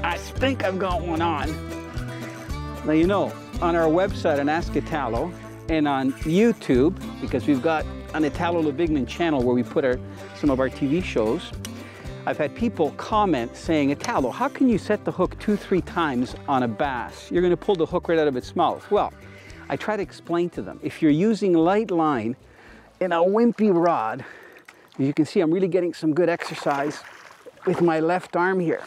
I think I've got one on. Now, you know, on our website on Ask Italo and on YouTube, because we've got an Italo Labignan channel where we put some of our TV shows, I've had people comment saying, Italo, how can you set the hook 2-3 times on a bass? You're going to pull the hook right out of its mouth. Well, I try to explain to them, if you're using light line in a wimpy rod, as you can see, I'm really getting some good exercise with my left arm here.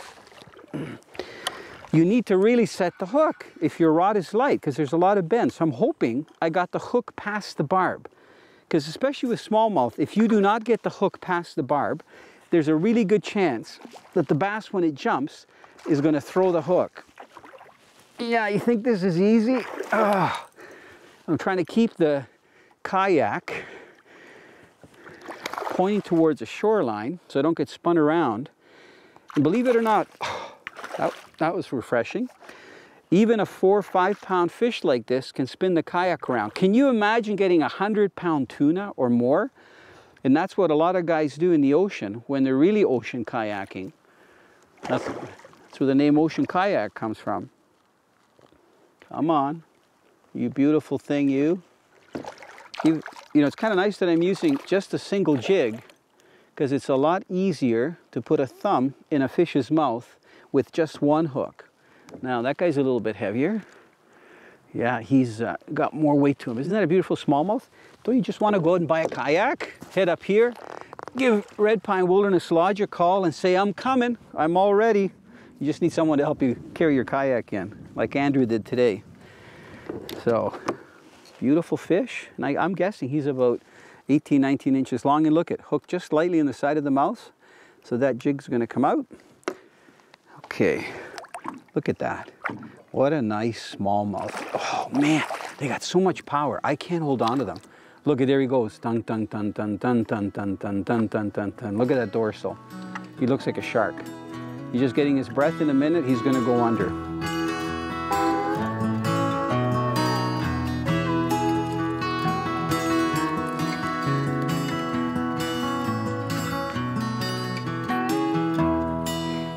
You need to really set the hook if your rod is light, because there's a lot of bend. So I'm hoping I got the hook past the barb. Because especially with smallmouth, if you do not get the hook past the barb, there's a really good chance that the bass, when it jumps, is going to throw the hook. Yeah, you think this is easy? I'm trying to keep the kayak pointing towards a shoreline so I don't get spun around. And believe it or not, that was refreshing. Even a 4 or 5 pound fish like this can spin the kayak around. Can you imagine getting a 100-pound tuna or more? And that's what a lot of guys do in the ocean when they're really ocean kayaking. That's where the name ocean kayak comes from. Come on, you beautiful thing, you. You know, it's kind of nice that I'm using just a single jig, because it's a lot easier to put a thumb in a fish's mouth with just one hook. Now, that guy's a little bit heavier. Yeah, he's got more weight to him. Isn't that a beautiful smallmouth? Don't you just want to go out and buy a kayak? Head up here, give Red Pine Wilderness Lodge a call and say, I'm coming, I'm all ready. You just need someone to help you carry your kayak in, like Andrew did today. So, beautiful fish. And I'm guessing he's about 18, 19 inches long. And look at, hooked just lightly in the side of the mouth. So that jig's going to come out. Okay, look at that. What a nice smallmouth. Oh man, they got so much power. I can't hold on to them. Look at, there he goes. Dun, dun, dun, dun, dun, dun, dun, dun, dun, dun, dun, dun. Look at that dorsal. He looks like a shark. He's just getting his breath. In a minute, he's going to go under.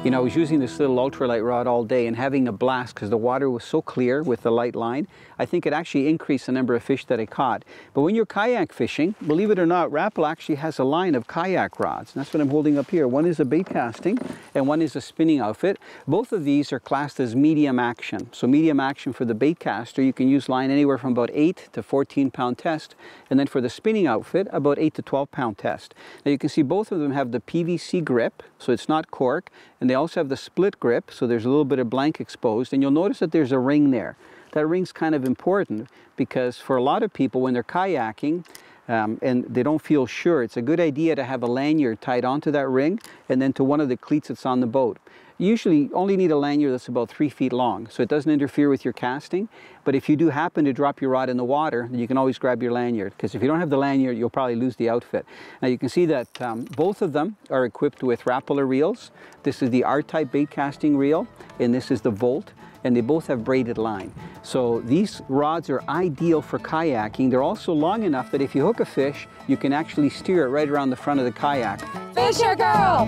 You know, I was using this little ultralight rod all day and having a blast because the water was so clear with the light line. I think it actually increased the number of fish that I caught. But when you're kayak fishing, believe it or not, Rappel actually has a line of kayak rods. And that's what I'm holding up here. One is a bait casting and one is a spinning outfit. Both of these are classed as medium action. So medium action for the bait caster, you can use line anywhere from about 8 to 14 pound test. And then for the spinning outfit, about 8 to 12 pound test. Now you can see both of them have the PVC grip, so it's not cork. And they also have the split grip, so there's a little bit of blank exposed. And you'll notice that there's a ring there. That ring's kind of important because for a lot of people when they're kayaking and they don't feel sure, it's a good idea to have a lanyard tied onto that ring and then to one of the cleats that's on the boat. You usually only need a lanyard that's about 3 feet long, so it doesn't interfere with your casting. But if you do happen to drop your rod in the water, you can always grab your lanyard, because if you don't have the lanyard, you'll probably lose the outfit. Now you can see that both of them are equipped with Rapala reels. This is the R-type bait casting reel, and this is the Volt, and they both have braided line. So these rods are ideal for kayaking. They're also long enough that if you hook a fish, you can actually steer it right around the front of the kayak. Fisher girl!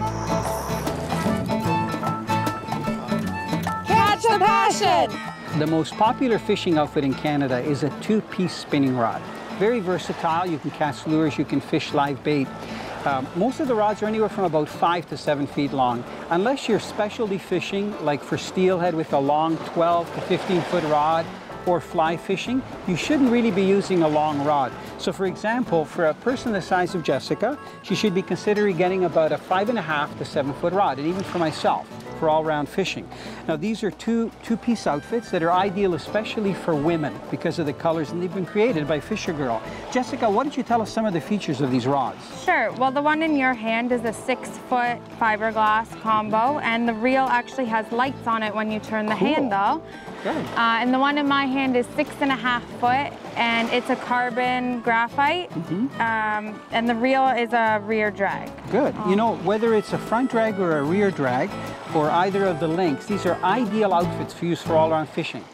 Catch the passion! The most popular fishing outfit in Canada is a 2-piece spinning rod. Very versatile, you can cast lures, you can fish live bait. Most of the rods are anywhere from about 5 to 7 feet long. Unless you're specialty fishing, like for steelhead with a long 12 to 15 foot rod, or fly fishing, you shouldn't really be using a long rod. So for example, for a person the size of Jessica, she should be considering getting about a 5.5 to 7 foot rod, and even for myself, for all-round fishing. Now these are two-piece outfits that are ideal especially for women because of the colors, and they've been created by Fisher Girl. Jessica, why don't you tell us some of the features of these rods? Sure. Well, the one in your hand is a 6-foot fiberglass combo, and the reel actually has lights on it when you turn the handle. Good. And the one in my hand is 6.5 foot, and it's a carbon graphite, and the reel is a rear drag. Good. You know, whether it's a front drag or a rear drag, or either of the lengths, these are ideal outfits for use for all-around fishing.